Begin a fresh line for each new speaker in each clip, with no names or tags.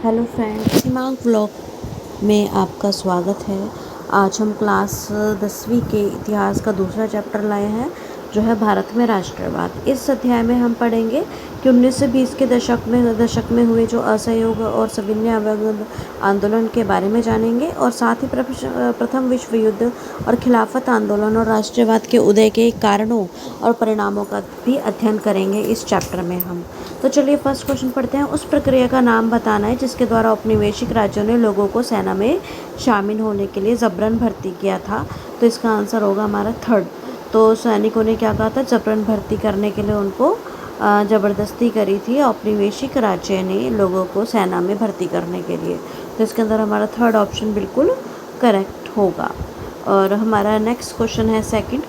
Hello friends, सीमांक vlog में आपका स्वागत है। आज हम क्लास 10वीं के इतिहास का दूसरा चैप्टर लाए हैं, जो है भारत में राष्ट्रवाद। इस अध्याय में हम पढ़ेंगे कि 1920 के दशक में हुए जो असहयोग और सविनय अवरोध आंदोलन के बारे में जानेंगे, और साथ ही प्रथम विश्व युद्ध और खिलाफत आंदोलन और राष्ट्रवाद के उदय के कारणों और परिणामों का भी अध्ययन करेंगे इस चैप्टर में हम। तो चलिए फर्स्ट क्वेश्चन पढ़ते हैं। उस प्रक्रिया का नाम बताना है जिसके द्वारा औपनिवेशिक राज्यों ने लोगों को सेना में शामिल होने के लिए जबरन भर्ती किया था। तो इसका आंसर होगा हमारा थर्ड। तो सैनिकों ने क्या कहा था, जबरन भर्ती करने के लिए उनको ज़बरदस्ती करी थी औपनिवेशिक राज्य ने लोगों को सेना में भर्ती करने के लिए। तो इसके अंदर हमारा थर्ड ऑप्शन बिल्कुल करेक्ट होगा। और हमारा नेक्स्ट क्वेश्चन है सेकंड,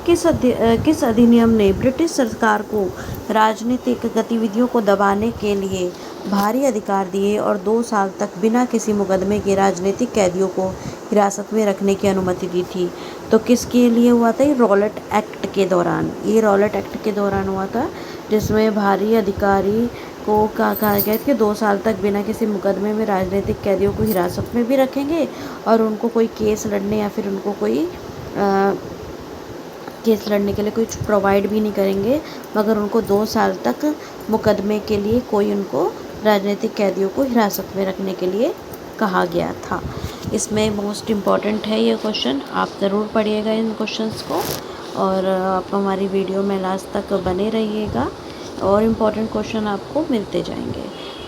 किस अधिनियम ने ब्रिटिश सरकार को राजनीतिक गतिविधियों को दबाने के लिए भारी अधिकार दिए और 2 साल तक बिना किसी मुकदमे के राजनीतिक कैदियों को हिरासत में रखने की अनुमति दी थी। तो किसके लिए हुआ था? ये रॉलेट एक्ट के दौरान। ये रॉलेट एक्ट के दौरान हुआ था, जिसमें भारी अधिकारी को कहा गया कि 2 साल तक बिना किसी मुकदमे में राजनीतिक कैदियों को हिरासत में भी रखेंगे और उनको कोई केस लड़ने या फिर उनको कोई केस लड़ने के लिए कुछ प्रोवाइड भी नहीं करेंगे, मगर उनको 2 साल तक मुकदमे के लिए कोई उनको राजनीतिक कैदियों को हिरासत में रखने के लिए कहा गया था। इसमें मोस्ट इम्पॉर्टेंट है ये क्वेश्चन, आप ज़रूर पढ़िएगा इन क्वेश्चंस को, और आप हमारी वीडियो में लास्ट तक बने रहिएगा और इम्पॉर्टेंट क्वेश्चन आपको मिलते जाएंगे।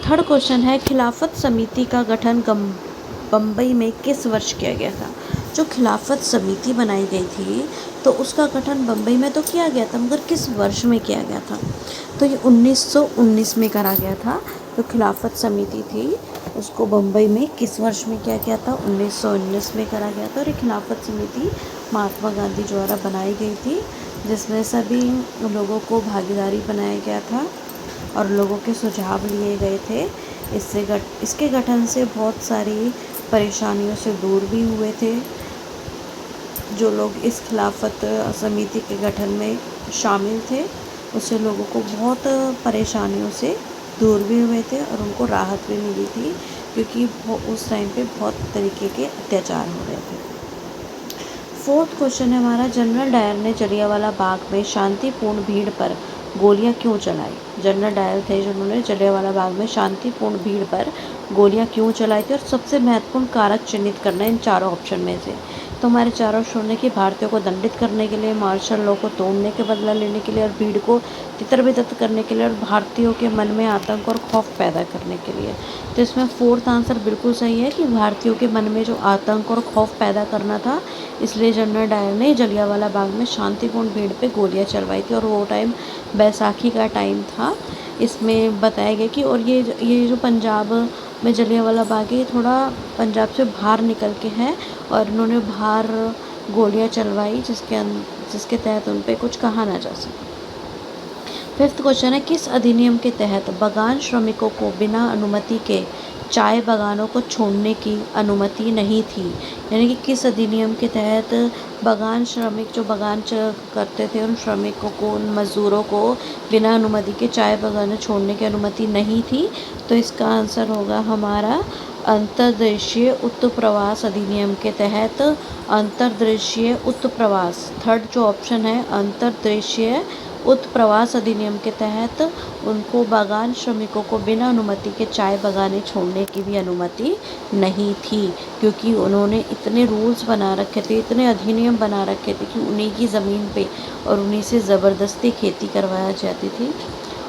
थर्ड क्वेश्चन है, खिलाफत समिति का गठन बम्बई में किस वर्ष किया गया था? जो खिलाफत समिति बनाई गई थी तो उसका गठन बम्बई में तो किया गया था, मगर किस वर्ष में किया गया था? तो ये 1919 में करा गया था। तो खिलाफत समिति थी, उसको बम्बई में किस वर्ष में किया गया था? 1919 में करा गया था। और ये खिलाफत समिति महात्मा गांधी द्वारा बनाई गई थी, जिसमें सभी लोगों को भागीदारी बनाया गया था और लोगों के सुझाव लिए गए थे। इसके गठन से बहुत सारी परेशानियों से दूर भी हुए थे। जो लोग इस खिलाफत समिति के गठन में शामिल थे, उससे लोगों को बहुत परेशानियों से दूर भी हुए थे और उनको राहत भी मिली थी, क्योंकि उस टाइम पे बहुत तरीके के अत्याचार हो रहे थे। फोर्थ क्वेश्चन है हमारा, जनरल डायर ने जलियांवाला बाग में शांतिपूर्ण भीड़ पर गोलियां क्यों चलाई? जनरल डायर थे जिन्होंने जलियांवाला बाग में शांतिपूर्ण भीड़ पर गोलियां क्यों चलाई थी, और सबसे महत्वपूर्ण कारक चिन्हित करना है इन चारों ऑप्शन में से। तो हमारे चारों ऑप्शन है कि भारतीयों को दंडित करने के लिए, मार्शल लॉ को तोड़ने के बदला लेने के लिए, और भीड़ को तितर-बितर करने के लिए, और भारतीयों के मन में आतंक और खौफ पैदा करने के लिए। तो इसमें फोर्थ आंसर बिल्कुल सही है कि भारतीयों के मन में जो आतंक और खौफ पैदा करना था, इसलिए जनरल डायर ने जलियांवाला बाग में शांतिपूर्ण भीड़ पे गोलियां चलवाई थी। और वो टाइम बैसाखी का टाइम था। इसमें बताया गया कि, और ये जो पंजाब में जलियांवाला बाग है, ये थोड़ा पंजाब से बाहर निकल के है, और इन्होंने बाहर गोलियां चलवाई जिसके तहत उन पर कुछ कहा ना जा सके। फिफ्थ क्वेश्चन है, किस अधिनियम के तहत बागान श्रमिकों को बिना अनुमति के चाय बागानों को छोड़ने की अनुमति नहीं थी? यानी कि किस अधिनियम के तहत बागान श्रमिक जो बागान करते थे, उन श्रमिकों को, उन मज़दूरों को बिना अनुमति के चाय बागान छोड़ने की अनुमति नहीं थी? तो इसका आंसर होगा हमारा अंतर्देशीय उत्प्रवास अधिनियम के तहत। अंतर्देशीय उत्प्रवास, थर्ड जो ऑप्शन है, अंतर्देशीय उत्प्रवास अधिनियम के तहत उनको बागान श्रमिकों को बिना अनुमति के चाय बागानें छोड़ने की भी अनुमति नहीं थी, क्योंकि उन्होंने इतने रूल्स बना रखे थे, इतने अधिनियम बना रखे थे कि उन्हीं की ज़मीन पे और उन्हीं से ज़बरदस्ती खेती करवाया जाती थी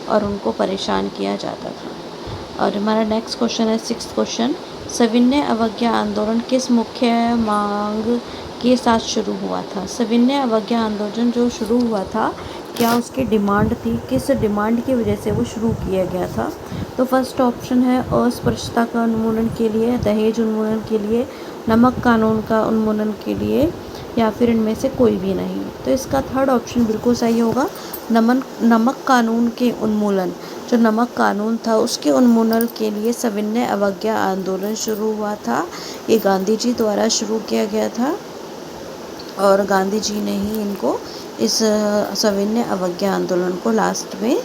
और उनको परेशान किया जाता था। और हमारा नेक्स्ट क्वेश्चन है सिक्स्थ क्वेश्चन, सविनय अवज्ञा आंदोलन किस मुख्य मांग के साथ शुरू हुआ था? सविनय अवज्ञा आंदोलन जो शुरू हुआ था, क्या उसकी डिमांड थी? किस डिमांड की वजह से वो शुरू किया गया था? तो फर्स्ट ऑप्शन है अस्पृश्यता का उन्मूलन के लिए, दहेज उन्मूलन के लिए, नमक कानून का उन्मूलन के लिए, या फिर इनमें से कोई भी नहीं। तो इसका थर्ड ऑप्शन बिल्कुल सही होगा, नमक कानून के उन्मूलन। जो नमक कानून था उसके उन्मूलन के लिए सविनय अवज्ञा आंदोलन शुरू हुआ था। ये गांधी जी द्वारा शुरू किया गया था और गांधी जी ने ही इनको इस सविनय अवज्ञा आंदोलन को लास्ट में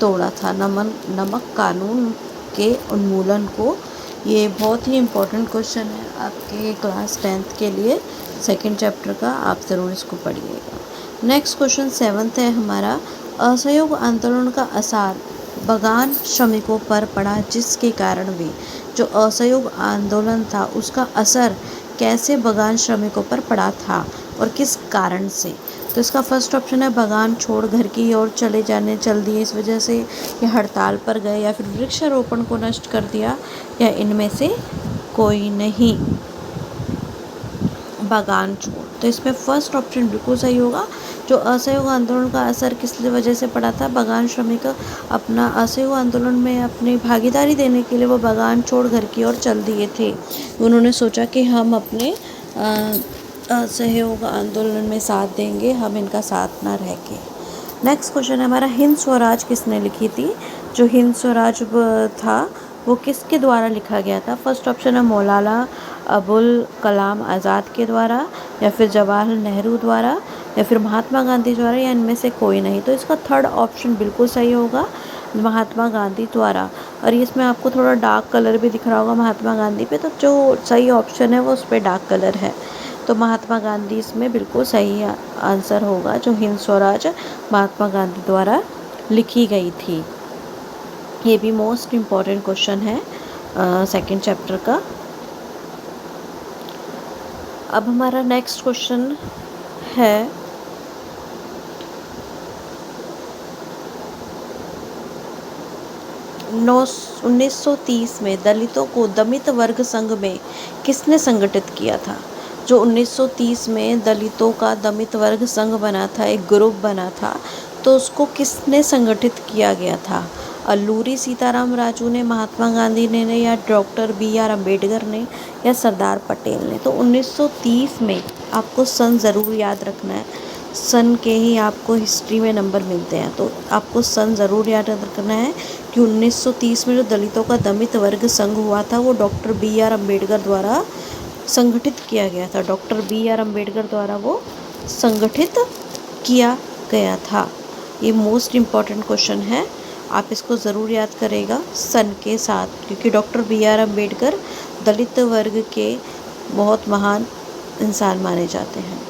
तोड़ा था। नमक कानून के उन्मूलन को ये बहुत ही इम्पोर्टेंट क्वेश्चन है आपके क्लास 10th के लिए, सेकंड चैप्टर का। आप ज़रूर इसको पढ़िएगा। नेक्स्ट क्वेश्चन 7th है हमारा, असहयोग आंदोलन का असर बागान श्रमिकों पर पड़ा, जिसके कारण भी जो असहयोग आंदोलन था उसका असर कैसे बागान श्रमिकों पर पड़ा था और किस कारण से। तो इसका फर्स्ट ऑप्शन है बागान छोड़ घर की ओर चल दिए इस वजह से, या हड़ताल पर गए, या फिर वृक्षारोपण को नष्ट कर दिया, या इनमें से कोई नहीं। बागान छोड़, तो इसमें फर्स्ट ऑप्शन बिल्कुल सही होगा। जो असहयोग आंदोलन का असर किस वजह से पड़ा था, बागान श्रमिक अपना असहयोग आंदोलन में अपनी भागीदारी देने के लिए वो बागान छोड़ घर की ओर चल दिए थे। उन्होंने सोचा कि हम अपने असहयोग आंदोलन में साथ देंगे, हम इनका साथ ना रह के। नेक्स्ट क्वेश्चन है हमारा, हिंद स्वराज किसने लिखी थी। जो हिंद स्वराज था वो किसके द्वारा लिखा गया था। फर्स्ट ऑप्शन है मौलाना अबुल कलाम आज़ाद के द्वारा, या फिर जवाहरलाल नेहरू द्वारा, या फिर महात्मा गांधी द्वारा, या इनमें से कोई नहीं। तो इसका थर्ड ऑप्शन बिल्कुल सही होगा, महात्मा गांधी द्वारा। और इसमें आपको थोड़ा डार्क कलर भी दिख रहा होगा महात्मा गांधी पे, तो जो सही ऑप्शन है वो उस पर डार्क कलर है। तो महात्मा गांधी इसमें बिल्कुल सही आंसर होगा। जो हिंद स्वराज महात्मा गांधी द्वारा लिखी गई थी। ये भी मोस्ट इम्पॉर्टेंट क्वेश्चन है सेकंड चैप्टर का। अब हमारा नेक्स्ट क्वेश्चन है, नौ 1930 में दलितों को दलित वर्ग संघ में किसने संगठित किया था। जो 1930 में दलितों का दलित वर्ग संघ बना था, एक ग्रुप बना था, तो उसको किसने संगठित किया गया था। अल्लूरी सीताराम राजू ने, महात्मा गांधी ने, या डॉक्टर BR अम्बेडकर ने, या सरदार पटेल ने। तो 1930 में आपको सन ज़रूर याद रखना है, सन के ही आपको हिस्ट्री में नंबर मिलते हैं, तो आपको सन ज़रूर याद रखना है कि 1930 में जो दलितों का दलित वर्ग संघ हुआ था वो डॉक्टर BR अम्बेडकर द्वारा संगठित किया गया था। डॉक्टर BR अम्बेडकर द्वारा वो संगठित किया गया था। ये मोस्ट इम्पॉर्टेंट क्वेश्चन है, आप इसको ज़रूर याद करेगा सन के साथ, क्योंकि डॉक्टर BR अम्बेडकर दलित वर्ग के बहुत महान इंसान माने जाते हैं।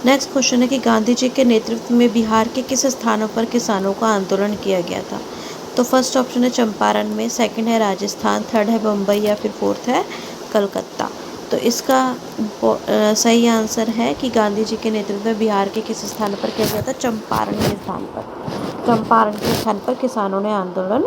नेक्स्ट क्वेश्चन है कि गांधी जी के नेतृत्व में बिहार के किस स्थानों पर किसानों का आंदोलन किया गया था। तो फर्स्ट ऑप्शन है चंपारण में, सेकंड है राजस्थान, थर्ड है बम्बई, या फिर फोर्थ है कलकत्ता। तो इसका सही आंसर है कि गांधी जी के नेतृत्व में बिहार के किस स्थान पर किया गया था, चंपारण के स्थान पर। चंपारण के स्थान पर किसानों ने आंदोलन